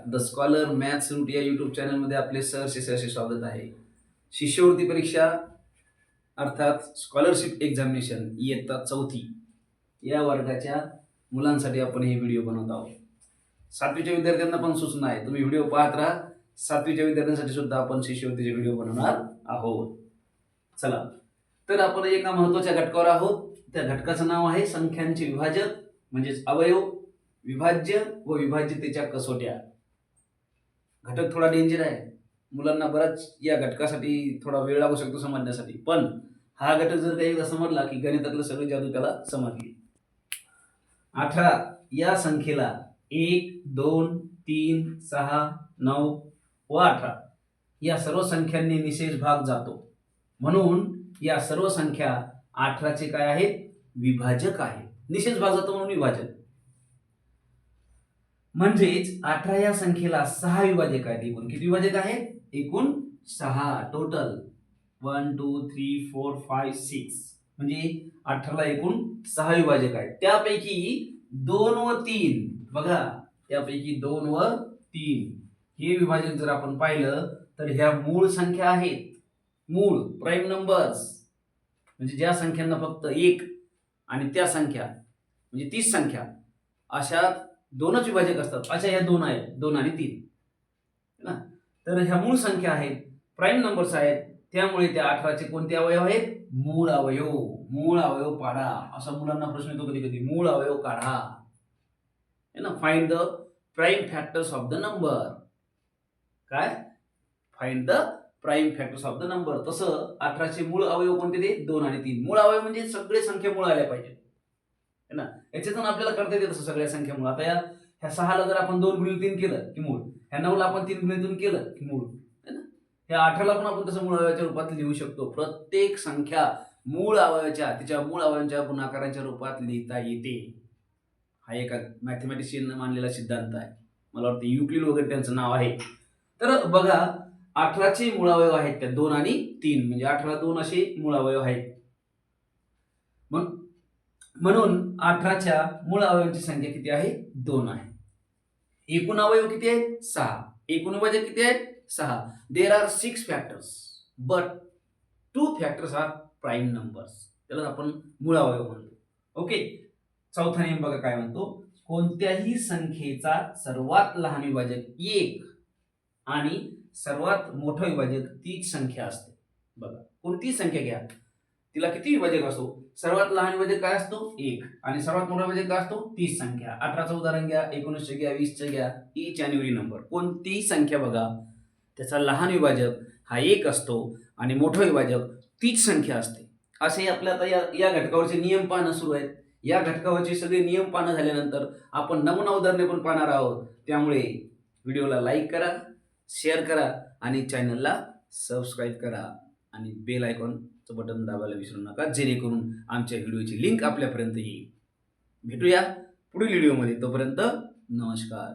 The scholar maths route या YouTube चॅनलमध्ये आपले सहर्ष स्वागत आहे. शिष्यवृत्ती परीक्षा अर्थात स्कॉलरशिप एक्झामिनेशन इयत्ता 4थी या वर्गाच्या मुलांसाठी आपण हे व्हिडिओ बनवत आहोत. 7वीच्या विद्यार्थ्यांना पण सूचना आहे, तुम्ही व्हिडिओ पाहत राहा. 7वीच्या विद्यार्थ्यांसाठी सुद्धा आपण शिष्यवृत्तीचे व्हिडिओ बनवणार आहोत. चला तर आपण एका महत्त्वाच्या घटकावर आहोत. त्या घटकाचं नाव आहे संख्यांचे विभाजक म्हणजेच अवयव, विभाज्य व विभाज्यतेच्या कसोट्या. घटक थोडा डेंजर आहे, मुलांना बराच या घटकासाठी थोडा वेळ लागू शकतो समजण्यासाठी, पण हा घटक जर काही एकदा समजला की गणितातलं सगळं जादू त्याला समजली. 18 या संख्येला 1, 2, 3, 6, 9 व 18 या सर्व संख्यांनी निशेष भाग जातो, म्हणून या सर्व संख्या 18चे काय आहेत? विभाजक आहे. निशेष भाग जातो म्हणून विभाजक. म्हणजेच 18 या संख्येला 6 विभाजक आहेत. एकूण किती विभाजक आहेत? एकूण 6 टोटल 1 2 3 4 5 6. म्हणजे 18 ला एकूण 6 विभाजक आहेत. त्यापैकी 2 व 3 बघा, त्यापैकी 2 व 3 हे विभाजक जर आपण पाहिलं तर ह्या मूळ संख्या आहेत. मूळ प्राईम नंबर्स म्हणजे ज्या संख्यांना फक्त 1 आणि त्या संख्या म्हणजे 30 संख्या अशा दोनच विभाजक असतात. अशा ह्या 2 आहेत, 2 आणि 3 ना. तर ह्या मूळ संख्या आहेत, प्राईम नंबर्स आहेत. त्यामुळे त्या 18चे कोणते अवयव आहेत? मूळ अवयव. मूळ अवयव काढा असा मुलांना प्रश्न येतो कधी कधी. मूळ अवयव काढा है ना. Find the prime factors of the number. काय? Find the prime factors of the number. तसं 18चे मूळ अवयव कोणते? ते 2 आणि 3. मूळ अवयव म्हणजे सगळे संख्या मूळ आल्या पाहिजे है ना. याच्यातून आपल्याला करता येते तसं सगळ्या संख्या मूळ. आता ह्या 6ला जर आपण 2 गुणिले 3 केलं की मूळ, ह्या 9ला आपण 3 गुणिले 2 केलं की मूळ है ना. ह्या 18ला पण आपण तसं मूळ अवयवाच्या रूपात लिहू शकतो. प्रत्येक संख्या मूळ अवयवाच्या तिच्या मूळ अवयवांच्या गुणाकाराच्या रूपात लिहिता येते. हा एक मॅथमॅटिशियन मानलेला सिद्धांत आहे. मला वाटतं युक्लिड वगैरे त्यांचं नाव आहे. तर बघा 18चे मूळ अवयव आहेत त्या 2 आणि 3. म्हणजे 18 2 असे मूळ अवयव आहेत. म्हणून 18च्या मूळ अवयवांची संख्या किती आहे? 2 आहे. एकूण अवयव किती आहेत? 6. एकूण विभाजक किती आहेत? 6. There are 6 factors but 2 factors are prime numbers. त्याला आपण मूळ अवयव म्हणतो. ओके. चौथा नियम बघा काय म्हणतो. कोणत्याही संख्येचा सर्वात लहान विभाजक 1 आणि सर्वात मोठा विभाजक तीच संख्या असते. बघा कोणतीही संख्या घ्या, तिला किती विभाजक असतो? सर्वात लहान विभाजक काय असतो? 1 आणि सर्वात मोठा विभाजक काय असतो? तीच संख्या. 18चं उदाहरण घ्या, 19चं घ्या, 20चं घ्या. ईच आणि एव्हरी नंबर कोणतीही संख्या बघा, त्याचा लहान विभाजक हा 1 असतो आणि मोठा विभाजक तीच संख्या असते. असे आपल्या आता या घटकावरचे नियम पाहणं सुरू आहेत. या घटकावरचे सगळे नियम पाहणं झाल्यानंतर आपण नमुना उदाहरणे पण पाहणार आहोत. त्यामुळे व्हिडिओला लाईक करा, शेअर करा आणि चॅनलला सबस्क्राईब करा आणि बेल आयकॉनचं बटन दाबायला विसरू नका, जेणेकरून आमच्या व्हिडिओची लिंक आपल्यापर्यंत येईल. भेटूया पुढील व्हिडिओमध्ये. तोपर्यंत नमस्कार.